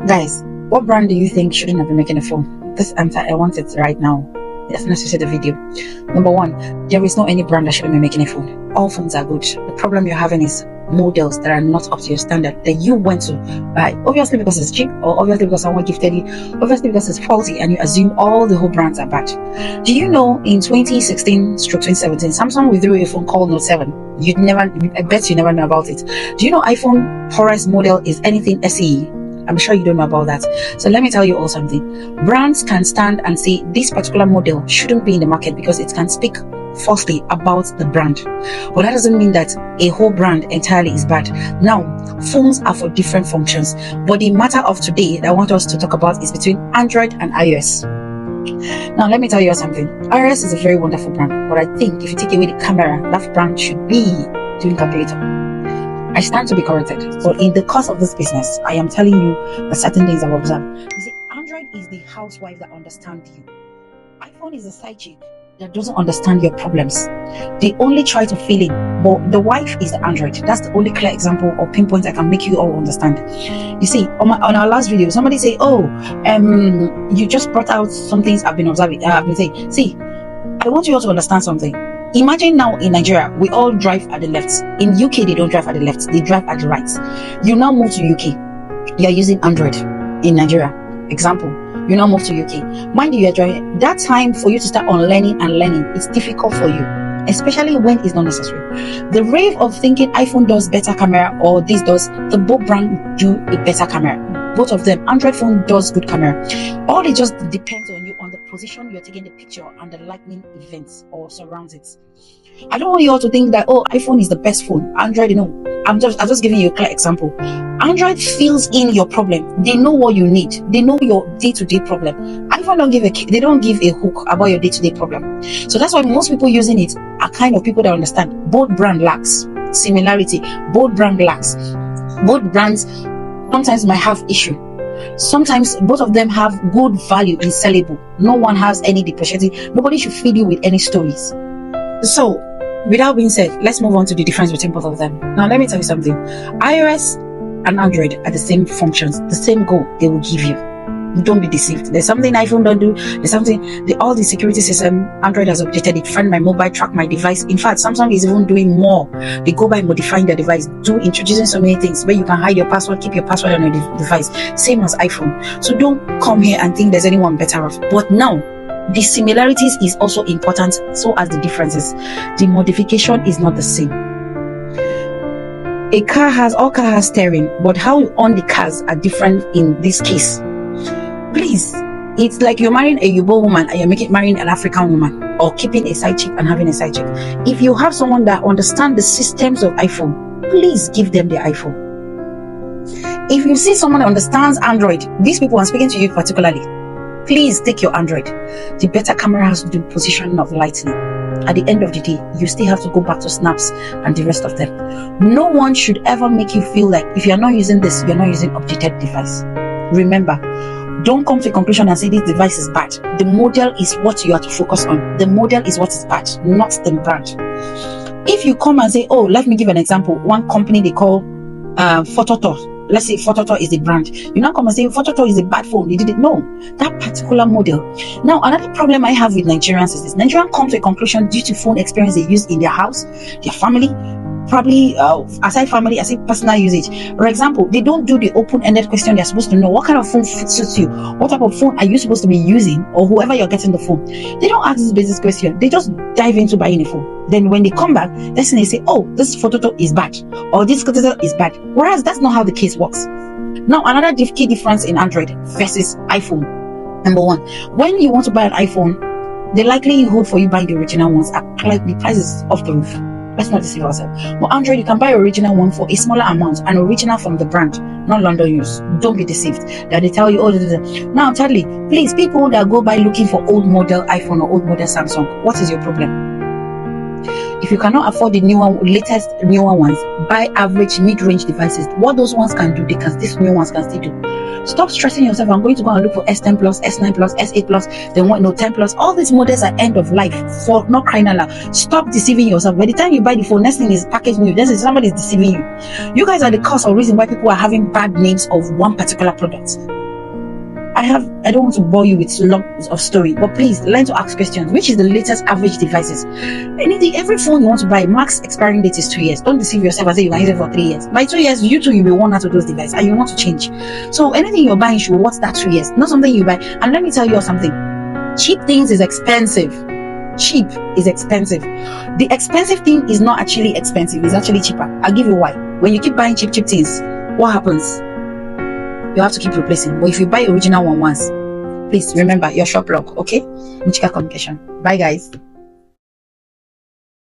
Guys, what brand do you think shouldn't have been making a phone? This answer, I want it right now. As soon as you see the video. Number one, there is no any brand that shouldn't be making a phone. All phones are good. The problem you're having is models that are not up to your standard that you went to buy. Obviously because it's cheap, or obviously because someone gifted you, obviously because it's faulty, and you assume all the whole brands are bad. Do you know in 2016/2017, Samsung withdrew a phone called Note 7? I bet you never know about it. Do you know iPhone poorest model is anything SE? I'm sure you don't know about that. So let me tell you all something. Brands can stand and say this particular model shouldn't be in the market because it can speak falsely about the brand. But that doesn't mean that a whole brand entirely is bad. Now, phones are for different functions. But the matter of today that I want us to talk about is between Android and iOS. Now, let me tell you something. iOS is a very wonderful brand. But I think if you take away the camera, that brand should be doing calculator. I stand to be corrected, but in the course of this business, I am telling you that certain things I've observed. You see, Android is the housewife that understands you. iPhone is a side chick that doesn't understand your problems. They only try to fill in, but the wife is the Android. That's the only clear example or pinpoint I can make you all understand. You see, on our last video, somebody say, you just brought out some things I've been observing. I've been saying, see, I want you all to understand something. Imagine now in Nigeria, we all drive at the left. In UK, they don't drive at the left, they drive at the right. You now move to UK, you're using Android in Nigeria. Example, you now move to UK. Mind you, you're driving. That time for you to start on learning, it's difficult for you, especially when it's not necessary. The rave of thinking iPhone does better camera or this does, the both brand do a better camera. Both of them, Android phone does good camera. All it just depends on you, on the position you're taking the picture and the lighting events or surrounds it. I don't want you all to think that iPhone is the best phone. Android, I'm just giving you a clear example. Android fills in your problem. They know what you need. They know your day-to-day problem. iPhone they don't give a hook about your day-to-day problem. So that's why most people using it are kind of people that understand both brand lacks similarity. Both brand lacks. Both brands sometimes might have issue. Sometimes both of them have good value in sellable. No one has any depreciating. Nobody should feed you with any stories. So, without being said, let's move on to the difference between both of them. Now, let me tell you something. iOS and Android are the same functions, the same goal they will give you. Don't be deceived. There's something iPhone don't do. There's something, all the security system, Android has updated it, find my mobile, track my device. In fact, Samsung is even doing more. They go by modifying their device, introducing so many things where you can hide your password, keep your password on your device. Same as iPhone. So don't come here and think there's anyone better off. But now, the similarities is also important, so as the differences. The modification is not the same. All car has steering, but how you own the cars are different in this case. Please, it's like you're marrying a Yoruba woman and you're marrying an African woman, or keeping a side chick and having a side chick. If you have someone that understands the systems of iPhone, please give them the iPhone. If you see someone that understands Android, these people I'm speaking to you particularly, please take your Android. The better camera has to do positioning of lighting. At the end of the day, you still have to go back to snaps and the rest of them. No one should ever make you feel like if you're not using this, you're not using updated device. Remember, don't come to a conclusion and say this device is bad. The model is what you have to focus on. The model is what is bad, not the brand. If you come and say, let me give an example. One company they call Phototor. Let's say Phototor is the brand. You now come and say Phototor is a bad phone. They didn't know that particular model. Now, another problem I have with Nigerians is this. Nigerians come to a conclusion due to phone experience they use in their house, their family, probably aside family, aside personal usage. For example, they don't do the open-ended question. They're supposed to know what kind of phone suits you. What type of phone are you supposed to be using, or whoever you're getting the phone. They don't ask this basic question. They just dive into buying a phone. Then when they come back, that's when they say, this Phototor is bad, or this Phototor is bad. Whereas that's not how the case works. Now, another key difference in Android versus iPhone. Number one, when you want to buy an iPhone, the likelihood for you buying the original ones are like the prices off the roof. Let's not deceive ourselves. But Android, you can buy original one for a smaller amount, and original from the brand, not London use. Don't be deceived that they tell you, Now, Charlie, please, people that go by looking for old model iPhone or old model Samsung, what is your problem? If you cannot afford the newer ones, buy average mid-range devices. What those ones can do, these new ones can still do. Stop stressing yourself. I'm going to go and look for S10 plus, S9 plus, S8 plus, then what? No, 10 plus. All these models are end of life. For not crying out loud. Stop deceiving yourself. By the time you buy the phone, next thing is packaged new. This is somebody is deceiving you. You guys are the cause or reason why people are having bad names of one particular product. I don't want to bore you with lots of story, but please learn to ask questions. Which is the latest average devices? Every phone you want to buy, max expiring date is 2 years. Don't deceive yourself and say you can use it for 3 years. By 2 years, you too, you'll be worn out of those devices and you want to change. So anything you're buying should worth that 2 years, not something you buy. And let me tell you something. Cheap things is expensive. Cheap is expensive. The expensive thing is not actually expensive. It's actually cheaper. I'll give you why. When you keep buying cheap things, what happens? You have to keep replacing. But if you buy original one once, please remember your shop log, okay? Muchika Communication. Bye guys.